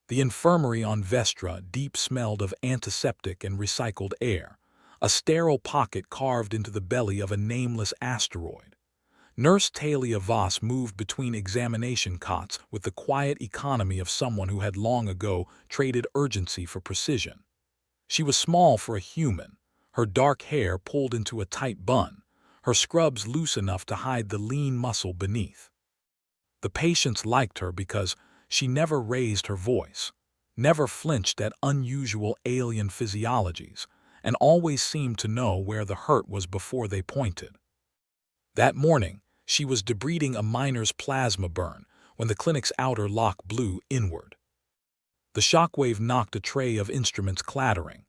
The infirmary on Vestra deep smelled of antiseptic and recycled air, a sterile pocket carved into the belly of a nameless asteroid. Nurse Talia Voss moved between examination cots with the quiet economy of someone who had long ago traded urgency for precision. She was small for a human, her dark hair pulled into a tight bun, her scrubs loose enough to hide the lean muscle beneath. The patients liked her because she never raised her voice, never flinched at unusual alien physiologies, and always seemed to know where the hurt was before they pointed. That morning, she was debriding a miner's plasma burn when the clinic's outer lock blew inward. The shockwave knocked a tray of instruments clattering.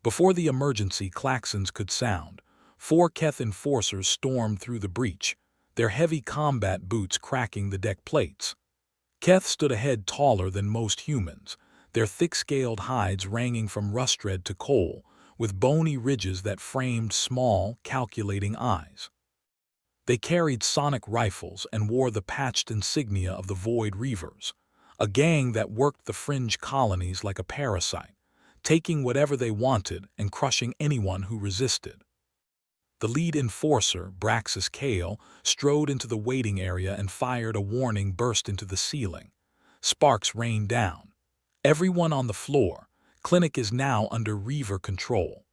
Before the emergency klaxons could sound, 4 Keth enforcers stormed through the breach, their heavy combat boots cracking the deck plates. Keth stood a head taller than most humans, their thick-scaled hides ranging from rust-red to coal, with bony ridges that framed small, calculating eyes. They carried sonic rifles and wore the patched insignia of the Void Reavers, a gang that worked the fringe colonies like a parasite, taking whatever they wanted and crushing anyone who resisted. The lead enforcer, Braxis Kale, strode into the waiting area and fired a warning burst into the ceiling. Sparks rained down. Everyone on the floor. Clinic is now under Reaver control.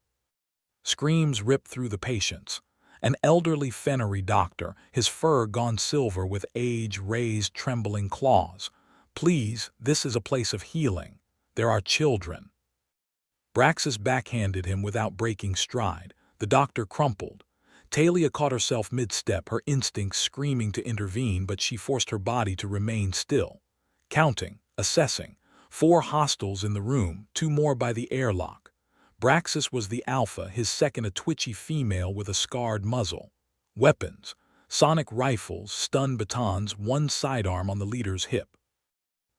Screams ripped through the patients. An elderly Fennery doctor, his fur gone silver with age, raised trembling claws. "Please, this is a place of healing. There are children." Braxis backhanded him without breaking stride. The doctor crumpled. Talia caught herself mid-step, her instincts screaming to intervene, but she forced her body to remain still. Counting, assessing. 4 hostiles in the room, 2 more by the airlock. Braxis was the alpha, his second a twitchy female with a scarred muzzle. Weapons. Sonic rifles, stun batons, 1 sidearm on the leader's hip.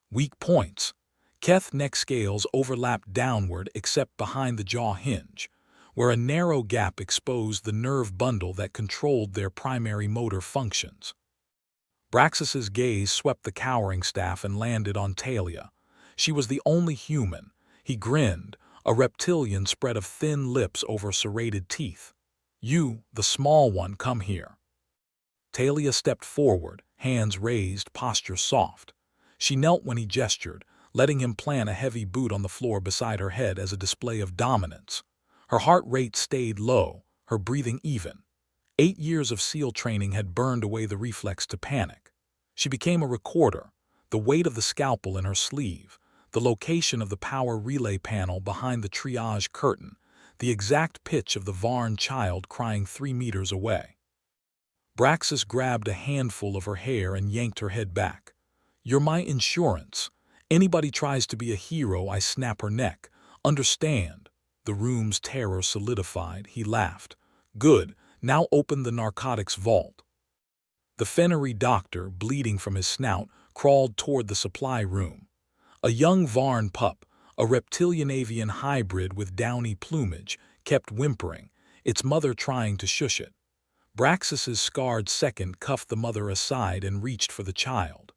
Weak points. Keth neck scales overlapped downward except behind the jaw hinge, where a narrow gap exposed the nerve bundle that controlled their primary motor functions. Braxis's gaze swept the cowering staff and landed on Talia. She was the only human. He grinned, a reptilian spread of thin lips over serrated teeth. "You, the small one, come here." Talia stepped forward, hands raised, posture soft. She knelt when he gestured, letting him plant a heavy boot on the floor beside her head as a display of dominance. Her heart rate stayed low, her breathing even. 8 years of SEAL training had burned away the reflex to panic. She became a recorder, the weight of the scalpel in her sleeve, the location of the power relay panel behind the triage curtain, the exact pitch of the Varn child crying 3 meters away. Braxis grabbed a handful of her hair and yanked her head back. "You're my insurance. Anybody tries to be a hero, I snap her neck. Understand?" The room's terror solidified. He laughed. "Good, now open the narcotics vault." The Fennery doctor, bleeding from his snout, crawled toward the supply room. A young Varn pup, a reptilian avian hybrid with downy plumage, kept whimpering, its mother trying to shush it. Braxis's scarred second cuffed the mother aside and reached for the child.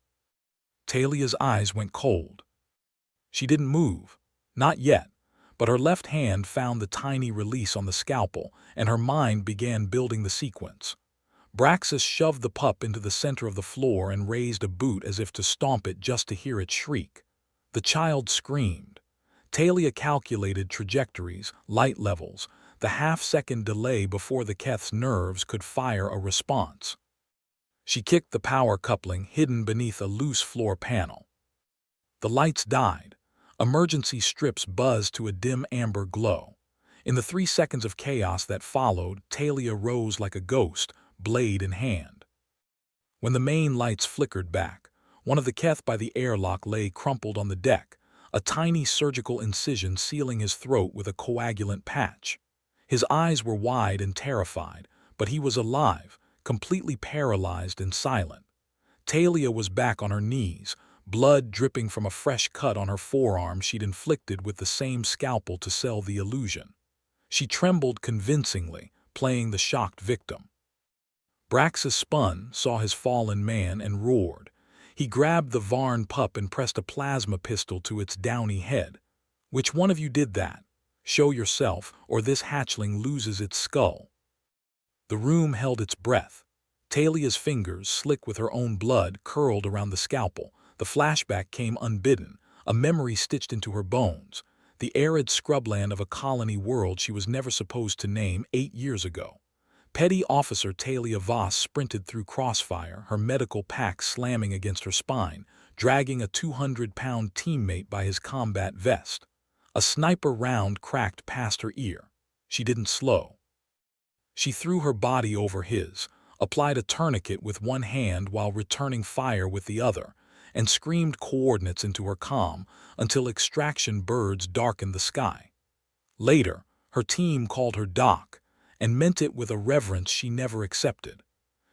Talia's eyes went cold. She didn't move. Not yet. But her left hand found the tiny release on the scalpel, and her mind began building the sequence. Braxis shoved the pup into the center of the floor and raised a boot as if to stomp it just to hear it shriek. The child screamed. Talia calculated trajectories, light levels, the half-second delay before the Keth's nerves could fire a response. She kicked the power coupling hidden beneath a loose floor panel. The lights died. Emergency strips buzzed to a dim amber glow. In the 3 seconds of chaos that followed, Talia rose like a ghost, blade in hand. When the main lights flickered back, one of the Keth by the airlock lay crumpled on the deck, a tiny surgical incision sealing his throat with a coagulant patch. His eyes were wide and terrified, but he was alive, completely paralyzed and silent. Talia was back on her knees, blood dripping from a fresh cut on her forearm she'd inflicted with the same scalpel to sell the illusion. She trembled convincingly, playing the shocked victim. Braxis spun, saw his fallen man, and roared. He grabbed the Varn pup and pressed a plasma pistol to its downy head. "Which one of you did that? Show yourself, or this hatchling loses its skull." The room held its breath. Talia's fingers, slick with her own blood, curled around the scalpel. The flashback came unbidden, a memory stitched into her bones. The arid scrubland of a colony world she was never supposed to name 8 years ago. Petty Officer Talia Voss sprinted through crossfire, her medical pack slamming against her spine, dragging a 200-pound teammate by his combat vest. A sniper round cracked past her ear. She didn't slow. She threw her body over his, applied a tourniquet with one hand while returning fire with the other, and screamed coordinates into her comm until extraction birds darkened the sky. Later, her team called her Doc, and meant it with a reverence she never accepted.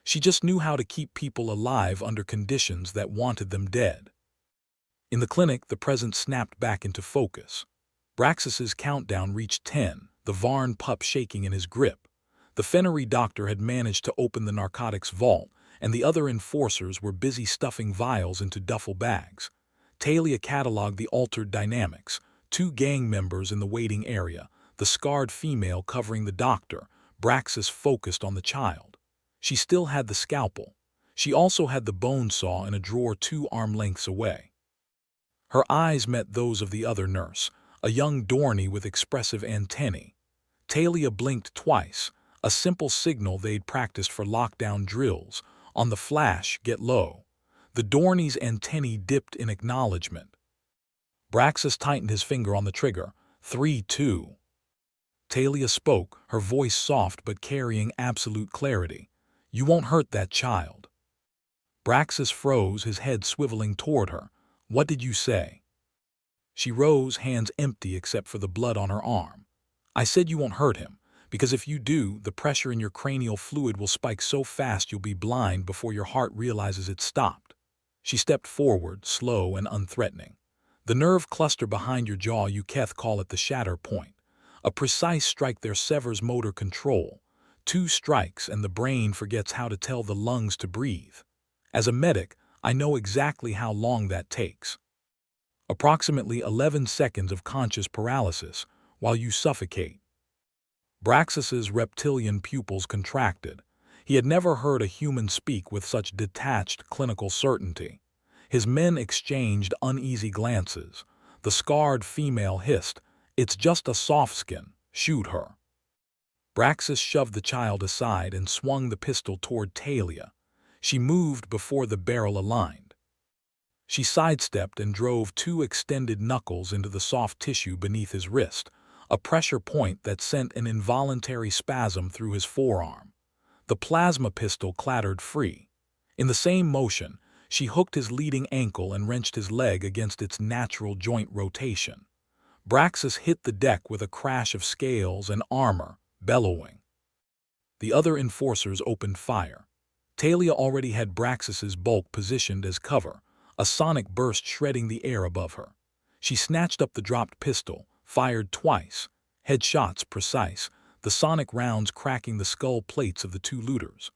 She just knew how to keep people alive under conditions that wanted them dead. In the clinic, the present snapped back into focus. Braxis's countdown reached 10, the Varn pup shaking in his grip. The Fennery doctor had managed to open the narcotics vault, and the other enforcers were busy stuffing vials into duffel bags. Talia cataloged the altered dynamics: 2 gang members in the waiting area, the scarred female covering the doctor. Braxis focused on the child. She still had the scalpel. She also had the bone saw in a drawer 2 arm lengths away. Her eyes met those of the other nurse, a young Dorney with expressive antennae. Talia blinked twice, a simple signal they'd practiced for lockdown drills. On the flash, "Get low." The Dorney's antennae dipped in acknowledgement. Braxis tightened his finger on the trigger. 3-2. Talia spoke, her voice soft but carrying absolute clarity. "You won't hurt that child." Braxis froze, his head swiveling toward her. "What did you say?" She rose, hands empty except for the blood on her arm. "I said you won't hurt him, because if you do, the pressure in your cranial fluid will spike so fast you'll be blind before your heart realizes it's stopped." She stepped forward, slow and unthreatening. "The nerve cluster behind your jaw, you Keth call it the shatter point. A precise strike there severs motor control. 2 strikes and the brain forgets how to tell the lungs to breathe. As a medic, I know exactly how long that takes. Approximately 11 seconds of conscious paralysis, while you suffocate." Braxis's reptilian pupils contracted. He had never heard a human speak with such detached clinical certainty. His men exchanged uneasy glances. The scarred female hissed, "It's just a soft skin. Shoot her." Braxis shoved the child aside and swung the pistol toward Talia. She moved before the barrel aligned. She sidestepped and drove 2 extended knuckles into the soft tissue beneath his wrist, a pressure point that sent an involuntary spasm through his forearm. The plasma pistol clattered free. In the same motion, she hooked his leading ankle and wrenched his leg against its natural joint rotation. Braxis hit the deck with a crash of scales and armor, bellowing. The other enforcers opened fire. Talia already had Braxis's bulk positioned as cover, a sonic burst shredding the air above her. She snatched up the dropped pistol, fired twice, headshots precise, the sonic rounds cracking the skull plates of the 2 looters.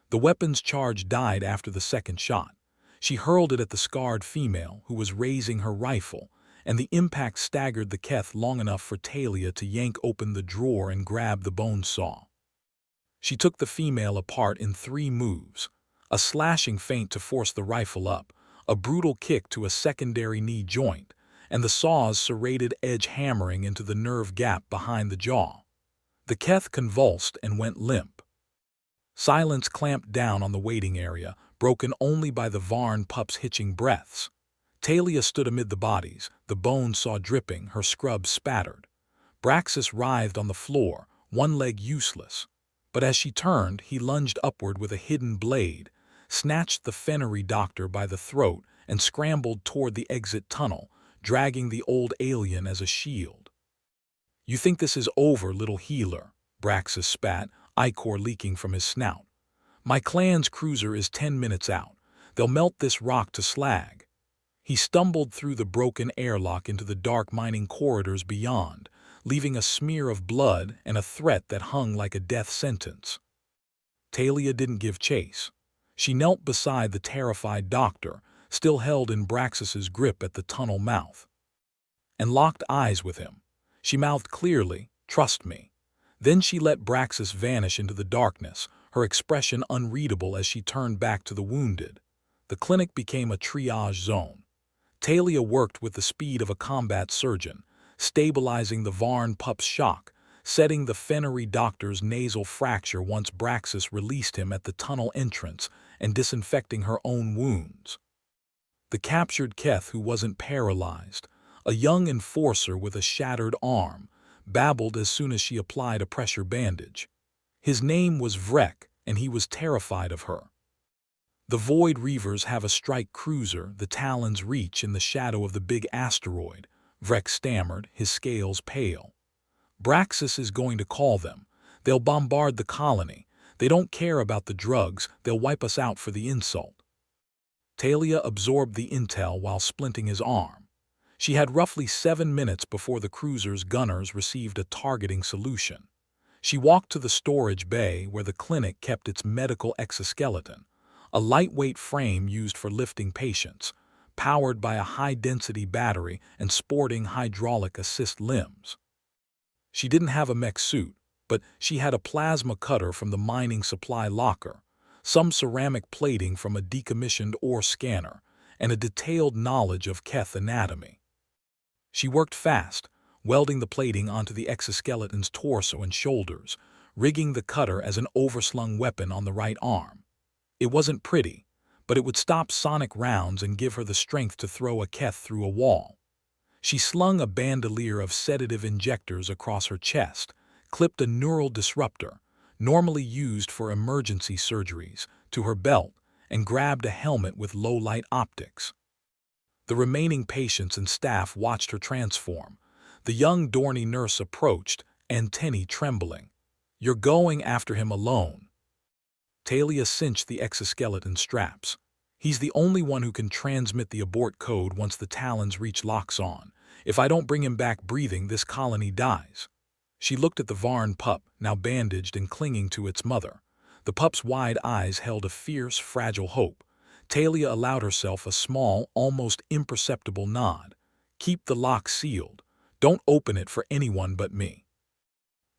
The weapon's charge died after the second shot. She hurled it at the scarred female, who was raising her rifle, and the impact staggered the Keth long enough for Talia to yank open the drawer and grab the bone saw. She took the female apart in 3 moves: a slashing feint to force the rifle up, a brutal kick to a secondary knee joint, and the saw's serrated edge hammering into the nerve gap behind the jaw. The Keth convulsed and went limp. Silence clamped down on the waiting area, broken only by the Varn pup's hitching breaths. Talia stood amid the bodies, the bone saw dripping, her scrub spattered. Braxis writhed on the floor, one leg useless. But as she turned, he lunged upward with a hidden blade, snatched the Fennery doctor by the throat, and scrambled toward the exit tunnel, dragging the old alien as a shield. "You think this is over, little healer?" Braxis spat, ichor leaking from his snout. "My clan's cruiser is 10 minutes out. They'll melt this rock to slag." He stumbled through the broken airlock into the dark mining corridors beyond, leaving a smear of blood and a threat that hung like a death sentence. Talia didn't give chase. She knelt beside the terrified doctor, still held in Braxis's grip at the tunnel mouth, and locked eyes with him. She mouthed clearly, "Trust me." Then she let Braxis vanish into the darkness, her expression unreadable as she turned back to the wounded. The clinic became a triage zone. Talia worked with the speed of a combat surgeon, stabilizing the Varn pup's shock, setting the Fennery doctor's nasal fracture once Braxis released him at the tunnel entrance, and disinfecting her own wounds. The captured Keth, who wasn't paralyzed, a young enforcer with a shattered arm, babbled as soon as she applied a pressure bandage. His name was Vrek, and he was terrified of her. The Void Reavers have a strike cruiser, the Talon's Reach, in the shadow of the big asteroid, Vrek stammered, his scales pale. Braxis is going to call them. They'll bombard the colony. They don't care about the drugs, they'll wipe us out for the insult. Talia absorbed the intel while splinting his arm. She had roughly 7 minutes before the cruiser's gunners received a targeting solution. She walked to the storage bay where the clinic kept its medical exoskeleton, a lightweight frame used for lifting patients, powered by a high-density battery and sporting hydraulic assist limbs. She didn't have a mech suit, but she had a plasma cutter from the mining supply locker, some ceramic plating from a decommissioned ore scanner, and a detailed knowledge of Keth anatomy. She worked fast, welding the plating onto the exoskeleton's torso and shoulders, rigging the cutter as an overslung weapon on the right arm. It wasn't pretty, but it would stop sonic rounds and give her the strength to throw a Keth through a wall. She slung a bandolier of sedative injectors across her chest, clipped a neural disruptor, normally used for emergency surgeries, to her belt, and grabbed a helmet with low-light optics. The remaining patients and staff watched her transform. The young Dorney nurse approached, antennae trembling. "You're going after him alone." Talia cinched the exoskeleton straps. "He's the only one who can transmit the abort code once the Talon's Reach locks on. If I don't bring him back breathing, this colony dies." She looked at the Varn pup, now bandaged and clinging to its mother. The pup's wide eyes held a fierce, fragile hope. Talia allowed herself a small, almost imperceptible nod. "Keep the lock sealed. Don't open it for anyone but me."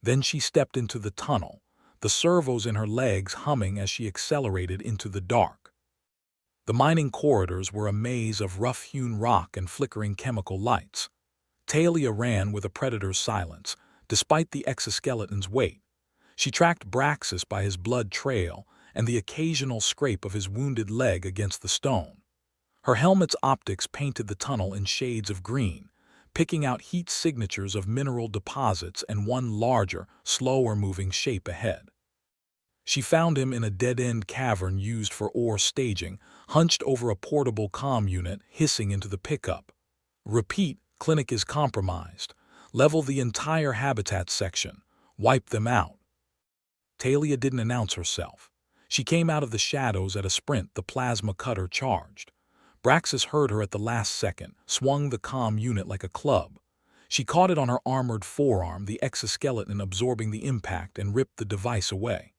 Then she stepped into the tunnel, the servos in her legs humming as she accelerated into the dark. The mining corridors were a maze of rough-hewn rock and flickering chemical lights. Talia ran with a predator's silence, despite the exoskeleton's weight. She tracked Braxis by his blood trail and the occasional scrape of his wounded leg against the stone. Her helmet's optics painted the tunnel in shades of green, picking out heat signatures of mineral deposits and one larger, slower-moving shape ahead. She found him in a dead-end cavern used for ore staging, hunched over a portable comm unit, hissing into the pickup. "Repeat, clinic is compromised. Level the entire habitat section. Wipe them out." Talia didn't announce herself. She came out of the shadows at a sprint, the plasma cutter charged. Braxis heard her at the last second, swung the comm unit like a club. She caught it on her armored forearm, the exoskeleton absorbing the impact, and ripped the device away.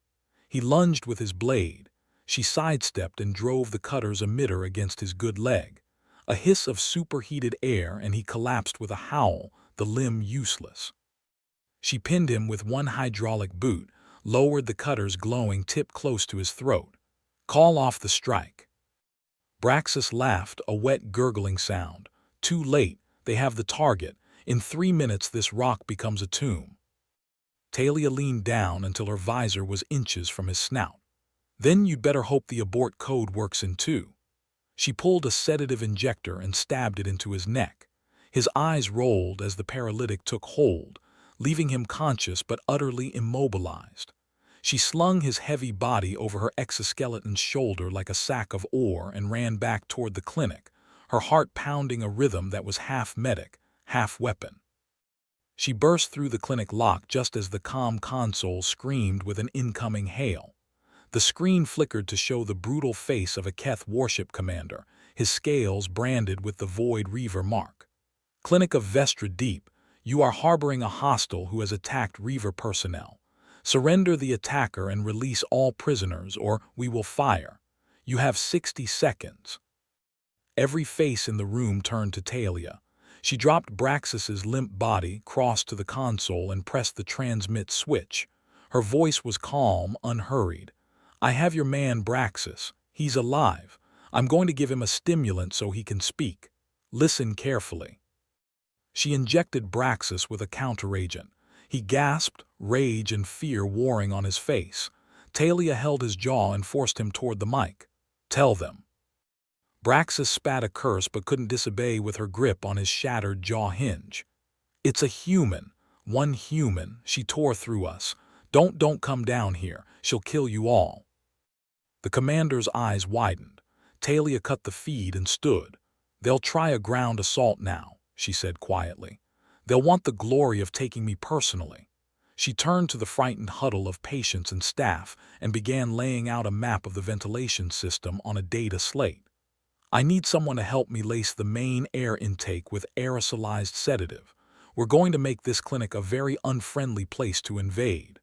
He lunged with his blade. She sidestepped and drove the cutter's emitter against his good leg. A hiss of superheated air, and he collapsed with a howl, the limb useless. She pinned him with one hydraulic boot, lowered the cutter's glowing tip close to his throat. "Call off the strike." Braxis laughed, a wet gurgling sound. "Too late, they have the target. In 3 minutes this rock becomes a tomb." Talia leaned down until her visor was inches from his snout. "Then you'd better hope the abort code works in 2. She pulled a sedative injector and stabbed it into his neck. His eyes rolled as the paralytic took hold, leaving him conscious but utterly immobilized. She slung his heavy body over her exoskeleton's shoulder like a sack of ore and ran back toward the clinic, her heart pounding a rhythm that was half medic, half weapon. She burst through the clinic lock just as the comm console screamed with an incoming hail. The screen flickered to show the brutal face of a Keth warship commander, his scales branded with the Void Reaver mark. "Clinic of Vestra Deep, you are harboring a hostile who has attacked Reaver personnel. Surrender the attacker and release all prisoners, or we will fire. You have 60 seconds." Every face in the room turned to Talia. She dropped Braxis's limp body, crossed to the console, and pressed the transmit switch. Her voice was calm, unhurried. "I have your man Braxis. He's alive. I'm going to give him a stimulant so he can speak. Listen carefully." She injected Braxis with a counteragent. He gasped, rage and fear warring on his face. Talia held his jaw and forced him toward the mic. "Tell them." Braxis spat a curse but couldn't disobey with her grip on his shattered jaw hinge. "It's a human. One human. She tore through us. Don't come down here. She'll kill you all." The commander's eyes widened. Talia cut the feed and stood. "They'll try a ground assault now," she said quietly. "They'll want the glory of taking me personally." She turned to the frightened huddle of patients and staff and began laying out a map of the ventilation system on a data slate. "I need someone to help me lace the main air intake with aerosolized sedative. We're going to make this clinic a very unfriendly place to invade."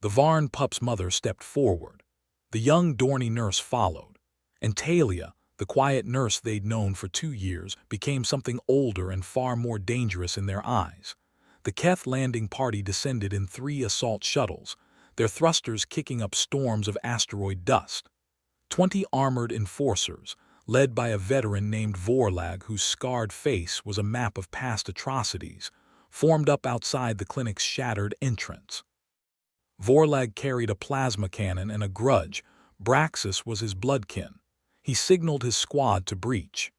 The Varn pup's mother stepped forward. The young Dorney nurse followed. And Talia, the quiet nurse they'd known for 2 years, became something older and far more dangerous in their eyes. The Keth landing party descended in 3 assault shuttles, their thrusters kicking up storms of asteroid dust. 20 armored enforcers, led by a veteran named Vorlag whose scarred face was a map of past atrocities, formed up outside the clinic's shattered entrance. Vorlag carried a plasma cannon and a grudge. Braxis was his bloodkin. He signaled his squad to breach.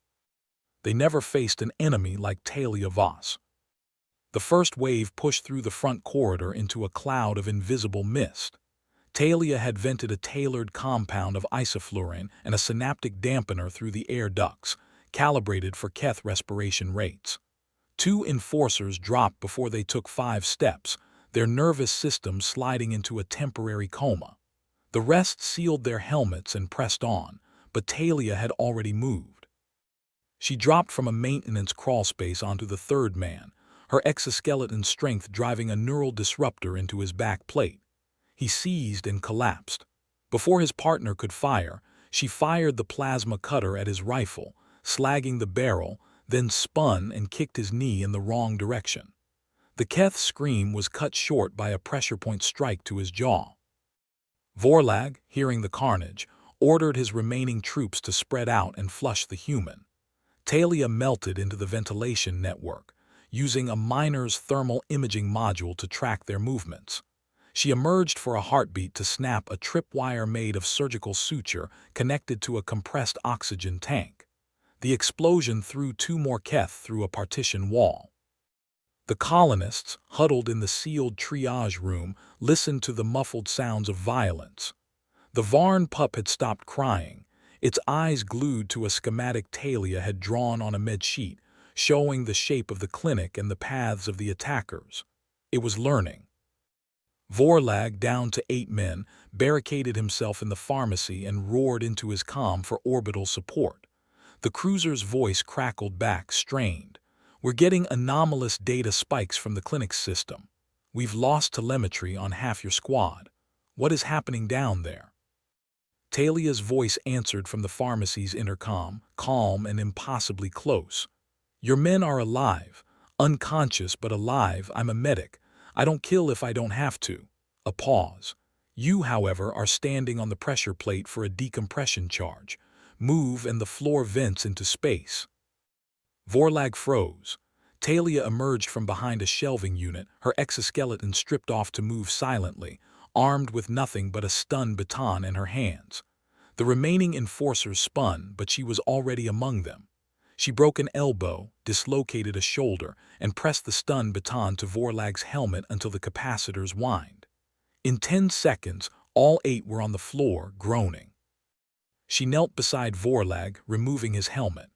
They never faced an enemy like Talia Voss. The first wave pushed through the front corridor into a cloud of invisible mist. Talia had vented a tailored compound of isoflurane and a synaptic dampener through the air ducts, calibrated for Keth respiration rates. 2 enforcers dropped before they took 5 steps, their nervous systems sliding into a temporary coma. The rest sealed their helmets and pressed on, but Talia had already moved. She dropped from a maintenance crawlspace onto the 3rd man, her exoskeleton strength driving a neural disruptor into his back plate. He seized and collapsed. Before his partner could fire, she fired the plasma cutter at his rifle, slagging the barrel, then spun and kicked his knee in the wrong direction. The Keth's scream was cut short by a pressure point strike to his jaw. Vorlag, hearing the carnage, ordered his remaining troops to spread out and flush the human. Talia melted into the ventilation network, using a miner's thermal imaging module to track their movements. She emerged for a heartbeat to snap a tripwire made of surgical suture connected to a compressed oxygen tank. The explosion threw 2 more Keth through a partition wall. The colonists, huddled in the sealed triage room, listened to the muffled sounds of violence. The Varn pup had stopped crying, its eyes glued to a schematic Talia had drawn on a med sheet, showing the shape of the clinic and the paths of the attackers. It was learning. Vorlag, down to 8 men, barricaded himself in the pharmacy and roared into his comm for orbital support. The cruiser's voice crackled back, strained. "We're getting anomalous data spikes from the clinic's system. We've lost telemetry on half your squad. What is happening down there?" Talia's voice answered from the pharmacy's intercom, calm and impossibly close. "Your men are alive. Unconscious but alive. I'm a medic. I don't kill if I don't have to." A pause. "You, however, are standing on the pressure plate for a decompression charge. Move and the floor vents into space." Vorlag froze. Talia emerged from behind a shelving unit, her exoskeleton stripped off to move silently, armed with nothing but a stun baton in her hands. The remaining enforcers spun, but she was already among them. She broke an elbow, dislocated a shoulder, and pressed the stun baton to Vorlag's helmet until the capacitors whined. In 10 seconds, all 8 were on the floor, groaning. She knelt beside Vorlag, removing his helmet.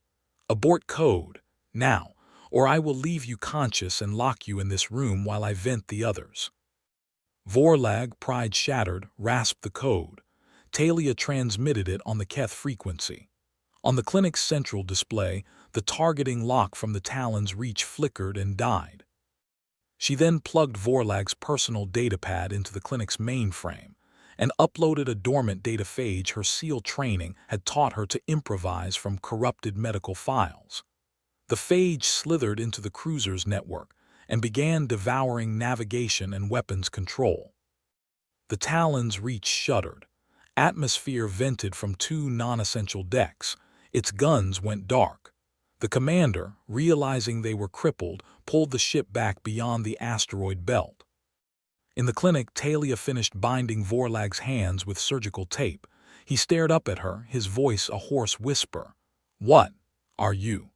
"Abort code, now, or I will leave you conscious and lock you in this room while I vent the others." Vorlag, pride shattered, rasped the code. Talia transmitted it on the Keth frequency. On the clinic's central display, the targeting lock from the Talon's reach flickered and died. She then plugged Vorlag's personal datapad into the clinic's mainframe. and uploaded a dormant data phage her SEAL training had taught her to improvise from corrupted medical files. The phage slithered into the cruiser's network and began devouring navigation and weapons control. The Talon's reach shuddered. Atmosphere vented from two non-essential decks. Its guns went dark. The commander, realizing they were crippled, pulled the ship back beyond the asteroid belt. In the clinic, Talia finished binding Vorlag's hands with surgical tape. He stared up at her, his voice a hoarse whisper. "What are you?"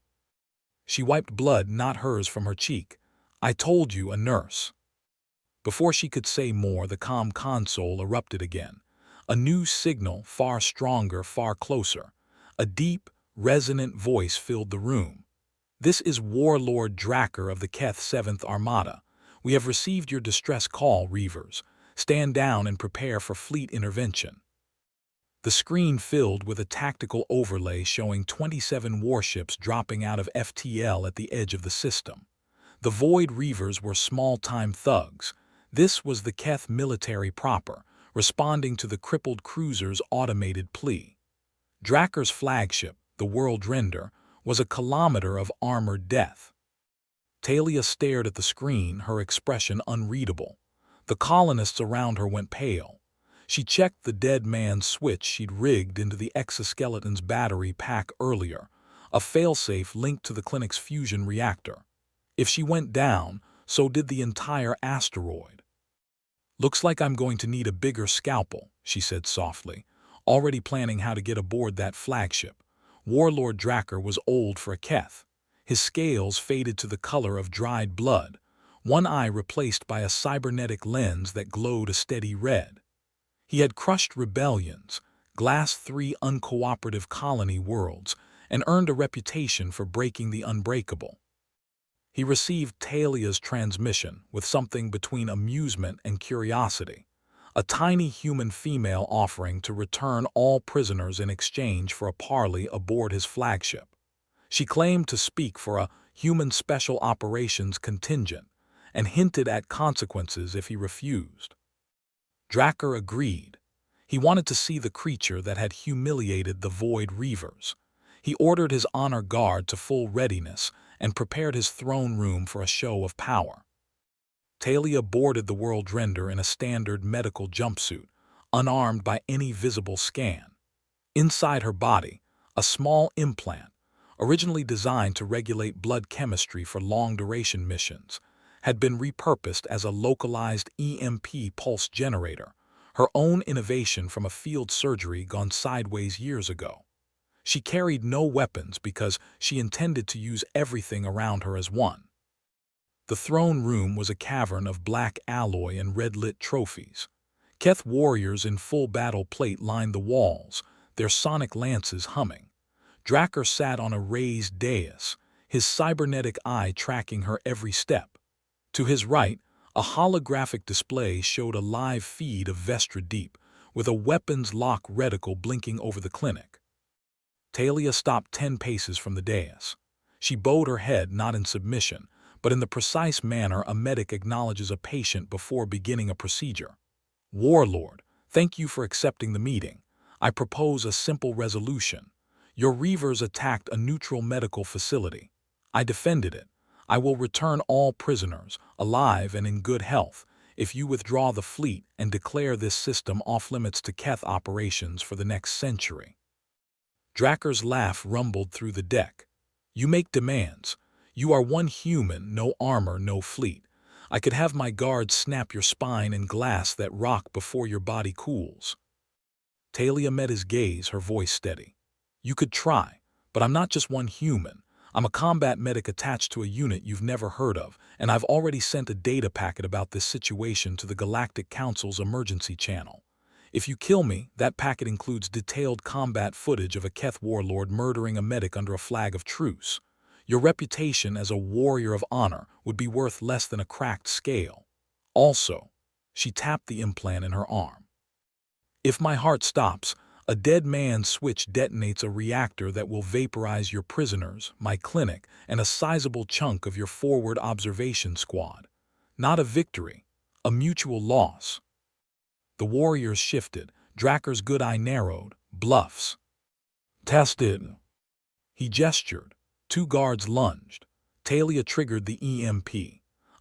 She wiped blood, not hers, from her cheek. "I told you, a nurse." Before she could say more, the comm console erupted again. A new signal, far stronger, far closer. A deep, resonant voice filled the room. "This is Warlord Dracker of the Keth 7th Armada. We have received your distress call, Reavers. Stand down and prepare for fleet intervention." The screen filled with a tactical overlay showing 27 warships dropping out of FTL at the edge of the system. The Void Reavers were small-time thugs. This was the Keth military proper, responding to the crippled cruiser's automated plea. Dracker's flagship, the World Render, was a kilometer of armored death. Talia stared at the screen, her expression unreadable. The colonists around her went pale. She checked the dead man's switch she'd rigged into the exoskeleton's battery pack earlier, a failsafe linked to the clinic's fusion reactor. If she went down, so did the entire asteroid. "Looks like I'm going to need a bigger scalpel," she said softly, already planning how to get aboard that flagship. Warlord Dracker was old for a Keth. His scales faded to the color of dried blood, one eye replaced by a cybernetic lens that glowed a steady red. He had crushed rebellions, glassed 3 uncooperative colony worlds, and earned a reputation for breaking the unbreakable. He received Talia's transmission with something between amusement and curiosity, a tiny human female offering to return all prisoners in exchange for a parley aboard his flagship. She claimed to speak for a human special operations contingent and hinted at consequences if he refused. Dracker agreed. He wanted to see the creature that had humiliated the Void Reavers. He ordered his honor guard to full readiness and prepared his throne room for a show of power. Talia boarded the World Render in a standard medical jumpsuit, unarmed by any visible scan. Inside her body, a small implant, originally designed to regulate blood chemistry for long-duration missions, had been repurposed as a localized EMP pulse generator, her own innovation from a field surgery gone sideways years ago. She carried no weapons because she intended to use everything around her as one. The throne room was a cavern of black alloy and red-lit trophies. Keth warriors in full battle plate lined the walls, their sonic lances humming. Dracker sat on a raised dais, his cybernetic eye tracking her every step. To his right, a holographic display showed a live feed of Vestra Deep, with a weapons lock reticle blinking over the clinic. Talia stopped 10 paces from the dais. She bowed her head, not in submission, but in the precise manner a medic acknowledges a patient before beginning a procedure. "Warlord, thank you for accepting the meeting. I propose a simple resolution. Your Reavers attacked a neutral medical facility. I defended it. I will return all prisoners, alive and in good health, if you withdraw the fleet and declare this system off-limits to Keth operations for the next century." Dracker's laugh rumbled through the deck. "You make demands. You are one human, no armor, no fleet. I could have my guards snap your spine in glass that rock before your body cools." Talia met his gaze, her voice steady. "You could try, but I'm not just one human. I'm a combat medic attached to a unit you've never heard of, and I've already sent a data packet about this situation to the Galactic Council's emergency channel. If you kill me, that packet includes detailed combat footage of a Keth warlord murdering a medic under a flag of truce. Your reputation as a warrior of honor would be worth less than a cracked scale. Also," she tapped the implant in her arm, "if my heart stops, a dead man's switch detonates a reactor that will vaporize your prisoners, my clinic, and a sizable chunk of your forward observation squad. Not a victory, a mutual loss." The warriors shifted. Drakker's good eye narrowed. Bluffs. Tested. He gestured. 2 guards lunged. Talia triggered the EMP.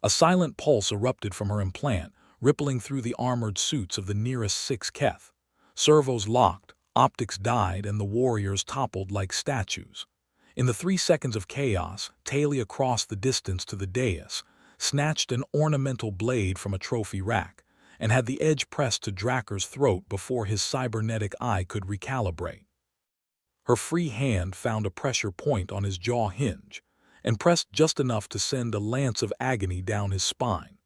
A silent pulse erupted from her implant, rippling through the armored suits of the nearest 6 Keth. Servos locked, optics died, and the warriors toppled like statues. In the 3 seconds of chaos, Talia crossed the distance to the dais, snatched an ornamental blade from a trophy rack, and had the edge pressed to Drakker's throat before his cybernetic eye could recalibrate. Her free hand found a pressure point on his jaw hinge, and pressed just enough to send a lance of agony down his spine.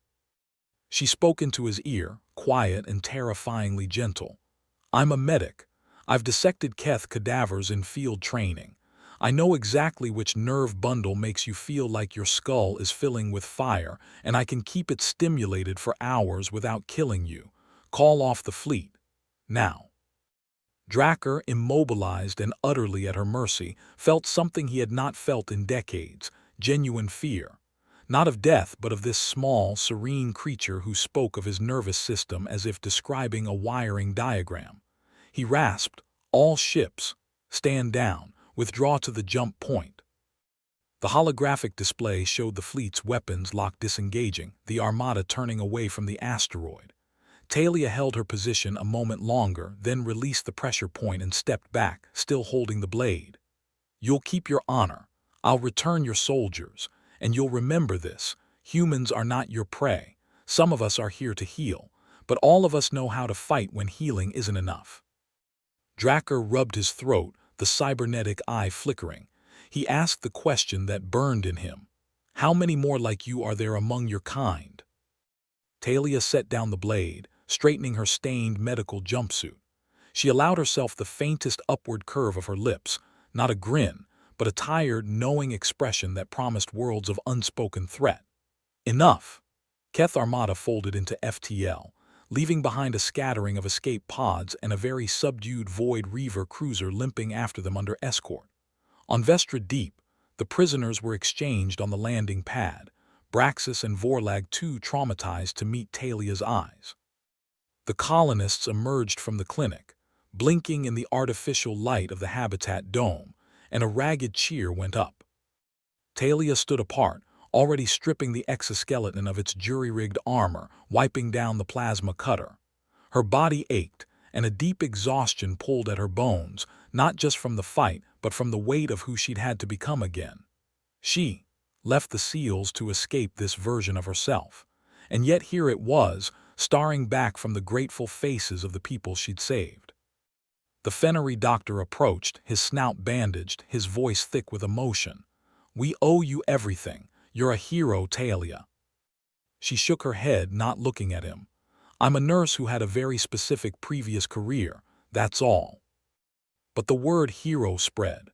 She spoke into his ear, quiet and terrifyingly gentle. "I'm a medic. I've dissected Keth cadavers in field training. I know exactly which nerve bundle makes you feel like your skull is filling with fire, and I can keep it stimulated for hours without killing you. Call off the fleet. Now." Dracker, immobilized and utterly at her mercy, felt something he had not felt in decades, genuine fear. Not of death, but of this small, serene creature who spoke of his nervous system as if describing a wiring diagram. He rasped, "All ships, stand down, withdraw to the jump point." The holographic display showed the fleet's weapons lock disengaging, the armada turning away from the asteroid. Talia held her position a moment longer, then released the pressure point and stepped back, still holding the blade. "You'll keep your honor. I'll return your soldiers. And you'll remember this. Humans are not your prey. Some of us are here to heal, but all of us know how to fight when healing isn't enough." Dracker rubbed his throat, the cybernetic eye flickering. He asked the question that burned in him. "How many more like you are there among your kind?" Talia set down the blade, straightening her stained medical jumpsuit. She allowed herself the faintest upward curve of her lips, not a grin, but a tired, knowing expression that promised worlds of unspoken threat. "Enough." Keth Armada folded into FTL, leaving behind a scattering of escape pods and a very subdued Void Reaver cruiser limping after them under escort. On Vestra Deep, the prisoners were exchanged on the landing pad, Braxis and Vorlag too traumatized to meet Talia's eyes. The colonists emerged from the clinic, blinking in the artificial light of the habitat dome, and a ragged cheer went up. Talia stood apart, already stripping the exoskeleton of its jury-rigged armor, wiping down the plasma cutter. Her body ached, and a deep exhaustion pulled at her bones, not just from the fight, but from the weight of who she'd had to become again. She left the seals to escape this version of herself, and yet here it was, staring back from the grateful faces of the people she'd saved. The Fennery doctor approached, his snout bandaged, his voice thick with emotion. "We owe you everything. You're a hero, Talia." She shook her head, not looking at him. "I'm a nurse who had a very specific previous career, that's all." But the word hero spread.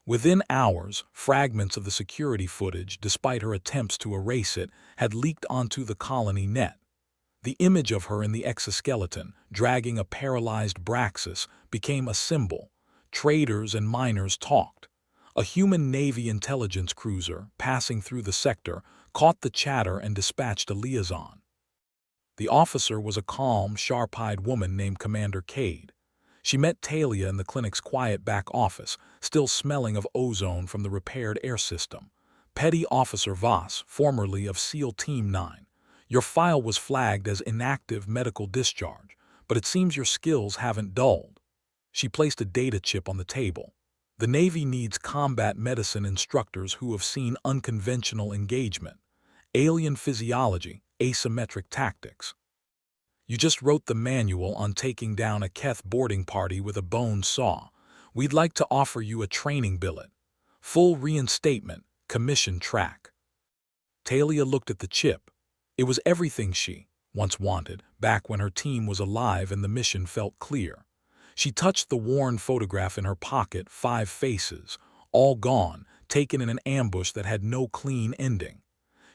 Within hours, fragments of the security footage, despite her attempts to erase it, had leaked onto the colony net. The image of her in the exoskeleton, dragging a paralyzed Braxis, became a symbol. Traders and miners talked. A human Navy intelligence cruiser, passing through the sector, caught the chatter and dispatched a liaison. The officer was a calm, sharp-eyed woman named Commander Cade. She met Talia in the clinic's quiet back office, still smelling of ozone from the repaired air system. "Petty Officer Voss, formerly of SEAL Team 9. Your file was flagged as inactive medical discharge, but it seems your skills haven't dulled." She placed a data chip on the table. "The Navy needs combat medicine instructors who have seen unconventional engagement, alien physiology, asymmetric tactics. You just wrote the manual on taking down a Keth boarding party with a bone saw. We'd like to offer you a training billet. Full reinstatement, commission track." Talia looked at the chip. It was everything she once wanted, back when her team was alive and the mission felt clear. She touched the worn photograph in her pocket, 5 faces, all gone, taken in an ambush that had no clean ending.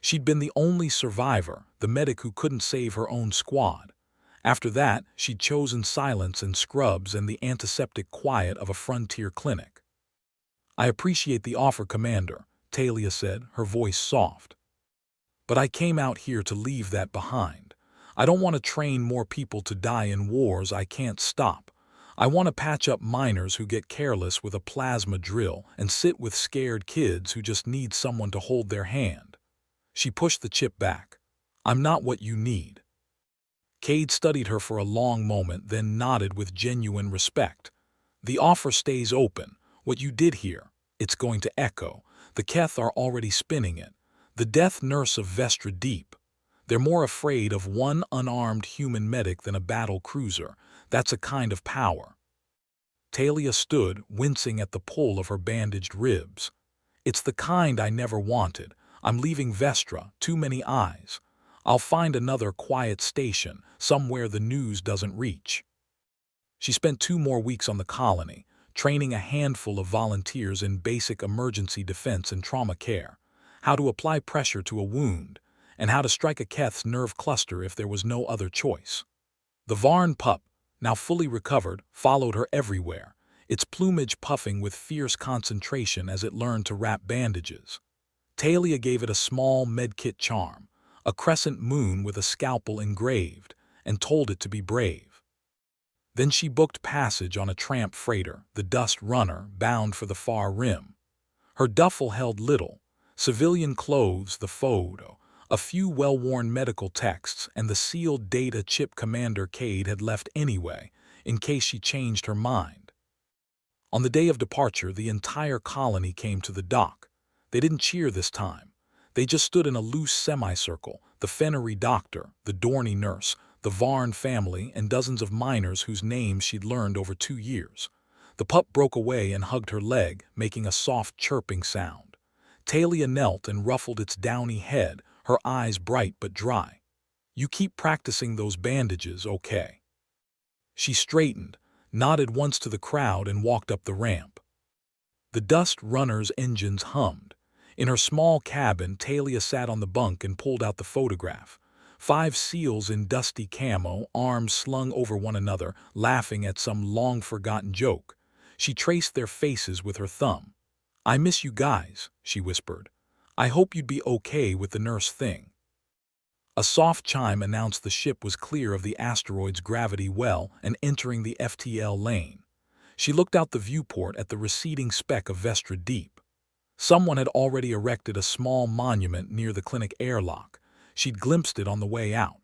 She'd been the only survivor, the medic who couldn't save her own squad. After that, she'd chosen silence and scrubs and the antiseptic quiet of a frontier clinic. "I appreciate the offer, Commander," Talia said, her voice soft. "But I came out here to leave that behind. I don't want to train more people to die in wars I can't stop. I want to patch up miners who get careless with a plasma drill and sit with scared kids who just need someone to hold their hand. She pushed the chip back. I'm not what you need. Cade studied her for a long moment, then nodded with genuine respect. The offer stays open. What you did here, it's going to echo. The Keth are already spinning it. The death nurse of Vestra Deep. They're more afraid of one unarmed human medic than a battle cruiser. That's a kind of power. Talia stood, wincing at the pull of her bandaged ribs. It's the kind I never wanted. I'm leaving Vestra, too many eyes. I'll find another quiet station, somewhere the news doesn't reach. She spent 2 more weeks on the colony, training a handful of volunteers in basic emergency defense and trauma care, how to apply pressure to a wound, and how to strike a Keth's nerve cluster if there was no other choice. The Varn pup, now fully recovered, followed her everywhere, its plumage puffing with fierce concentration as it learned to wrap bandages. Talia gave it a small medkit charm, a crescent moon with a scalpel engraved, and told it to be brave. Then she booked passage on a tramp freighter, the Dust Runner, bound for the far rim. Her duffel held little: civilian clothes, the photo, a few well-worn medical texts, and the sealed data chip Commander Cade had left anyway, in case she changed her mind. On the day of departure, the entire colony came to the dock. They didn't cheer this time. They just stood in a loose semicircle, the Fennery doctor, the Dorney nurse, the Varn family, and dozens of miners whose names she'd learned over 2 years. The pup broke away and hugged her leg, making a soft chirping sound. Talia knelt and ruffled its downy head, her eyes bright but dry. You keep practicing those bandages, okay? She straightened, nodded once to the crowd, and walked up the ramp. The Dust Runner's engines hummed. In her small cabin, Talia sat on the bunk and pulled out the photograph. 5 SEALs in dusty camo, arms slung over one another, laughing at some long-forgotten joke. She traced their faces with her thumb. "I miss you guys," she whispered. "I hope you'd be okay with the nurse thing." A soft chime announced the ship was clear of the asteroid's gravity well and entering the FTL lane. She looked out the viewport at the receding speck of Vestra Deep. Someone had already erected a small monument near the clinic airlock. She'd glimpsed it on the way out.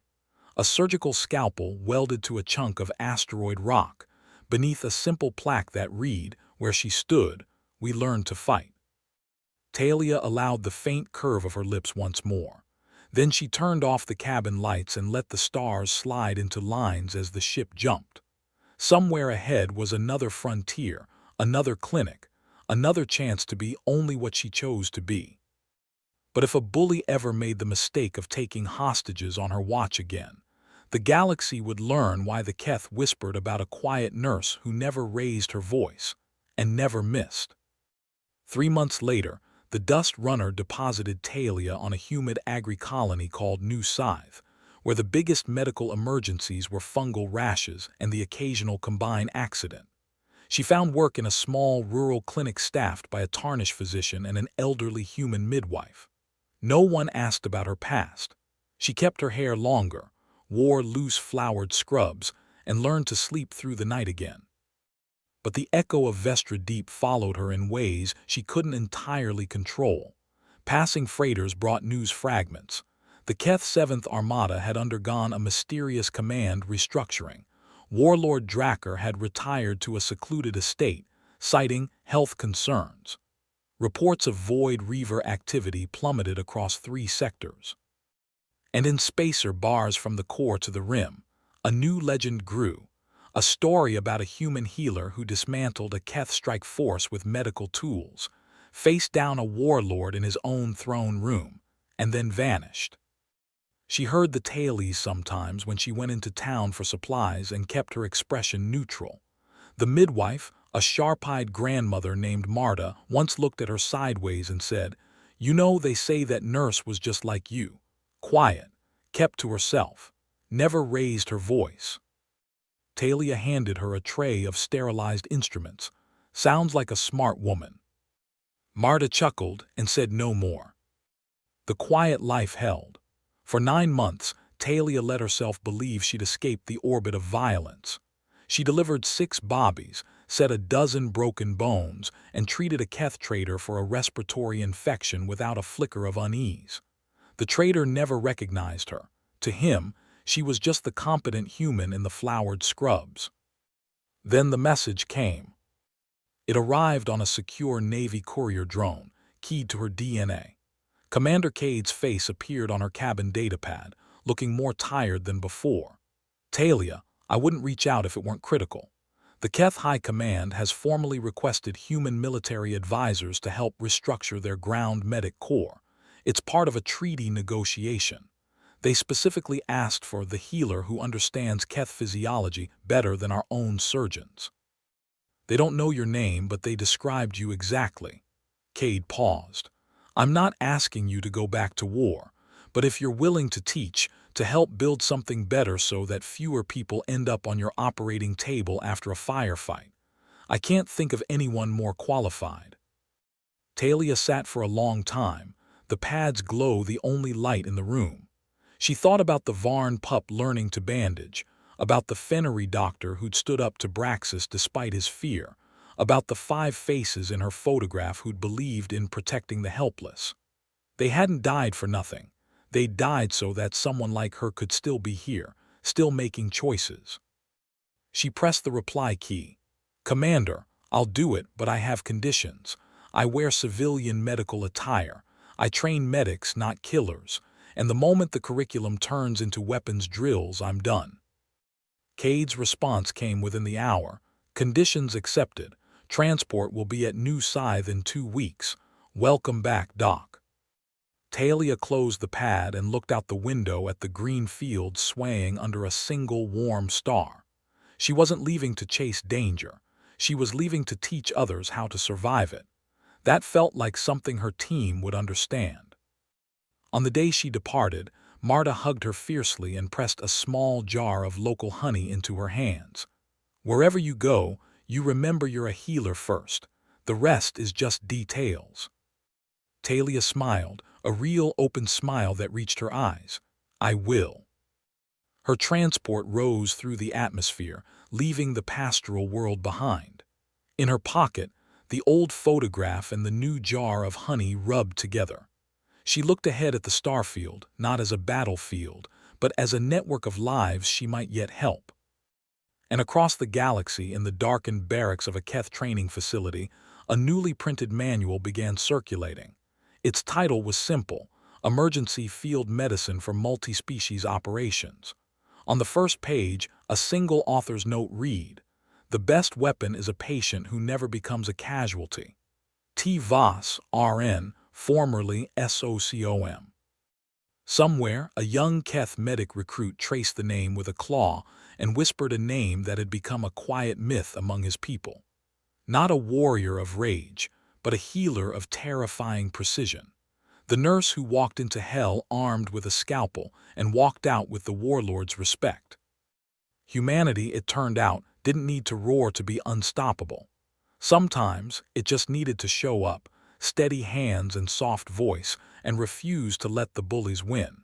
A surgical scalpel welded to a chunk of asteroid rock, beneath a simple plaque that read, "Where she stood, we learned to fight." Talia allowed the faint curve of her lips once more. Then she turned off the cabin lights and let the stars slide into lines as the ship jumped. Somewhere ahead was another frontier, another clinic, another chance to be only what she chose to be. But if a bully ever made the mistake of taking hostages on her watch again, the galaxy would learn why the Keth whispered about a quiet nurse who never raised her voice and never missed. 3 months later, the Dust Runner deposited Talia on a humid agri-colony called New Scythe, where the biggest medical emergencies were fungal rashes and the occasional combine accident. She found work in a small rural clinic staffed by a tarnished physician and an elderly human midwife. No one asked about her past. She kept her hair longer, wore loose flowered scrubs, and learned to sleep through the night again. But the echo of Vestra Deep followed her in ways she couldn't entirely control. Passing freighters brought news fragments. The Keth 7th Armada had undergone a mysterious command restructuring. Warlord Dracker had retired to a secluded estate, citing health concerns. Reports of Void Reaver activity plummeted across 3 sectors. And in spacer bars from the core to the rim, a new legend grew. A story about a human healer who dismantled a Keth strike force with medical tools, faced down a warlord in his own throne room, and then vanished. She heard the tales sometimes when she went into town for supplies and kept her expression neutral. The midwife, a sharp-eyed grandmother named Marta, once looked at her sideways and said, "You know, they say that nurse was just like you. Quiet, kept to herself, never raised her voice." Talia handed her a tray of sterilized instruments. "Sounds like a smart woman." Marta chuckled and said no more. The quiet life held. For 9 months, Talia let herself believe she'd escaped the orbit of violence. She delivered 6 bobbies, set a dozen broken bones, and treated a Keth trader for a respiratory infection without a flicker of unease. The trader never recognized her. To him, she was just the competent human in the flowered scrubs. Then the message came. It arrived on a secure Navy courier drone, keyed to her DNA. Commander Cade's face appeared on her cabin datapad, looking more tired than before. Talia, I wouldn't reach out if it weren't critical. The Keth High Command has formally requested human military advisors to help restructure their ground medic corps. It's part of a treaty negotiation. They specifically asked for the healer who understands Keth physiology better than our own surgeons. They don't know your name, but they described you exactly. Cade paused. I'm not asking you to go back to war, but if you're willing to teach, to help build something better so that fewer people end up on your operating table after a firefight, I can't think of anyone more qualified. Talia sat for a long time, the pad's glow the only light in the room. She thought about the Varn pup learning to bandage, about the Fennery doctor who'd stood up to Braxis despite his fear, about the 5 faces in her photograph who'd believed in protecting the helpless. They hadn't died for nothing. They died so that someone like her could still be here, still making choices. She pressed the reply key. Commander, I'll do it, but I have conditions. I wear civilian medical attire. I train medics, not killers. And the moment the curriculum turns into weapons drills, I'm done. Cade's response came within the hour. Conditions accepted. Transport will be at New Scythe in 2 weeks. Welcome back, Doc. Talia closed the pad and looked out the window at the green field swaying under a single warm star. She wasn't leaving to chase danger. She was leaving to teach others how to survive it. That felt like something her team would understand. On the day she departed, Marta hugged her fiercely and pressed a small jar of local honey into her hands. Wherever you go, you remember you're a healer first. The rest is just details. Talia smiled, a real open smile that reached her eyes. I will. Her transport rose through the atmosphere, leaving the pastoral world behind. In her pocket, the old photograph and the new jar of honey rubbed together. She looked ahead at the starfield, not as a battlefield, but as a network of lives she might yet help. And across the galaxy, in the darkened barracks of a Keth training facility, a newly printed manual began circulating. Its title was simple: Emergency Field Medicine for Multi-Species Operations. On the first page, a single author's note read, "The best weapon is a patient who never becomes a casualty. Talia Voss, RN, formerly SOCOM." Somewhere, a young Keth medic recruit traced the name with a claw and whispered a name that had become a quiet myth among his people. Not a warrior of rage, but a healer of terrifying precision. The nurse who walked into hell armed with a scalpel and walked out with the warlord's respect. Humanity, it turned out, didn't need to roar to be unstoppable. Sometimes it just needed to show up, steady hands and soft voice, and refuse to let the bullies win.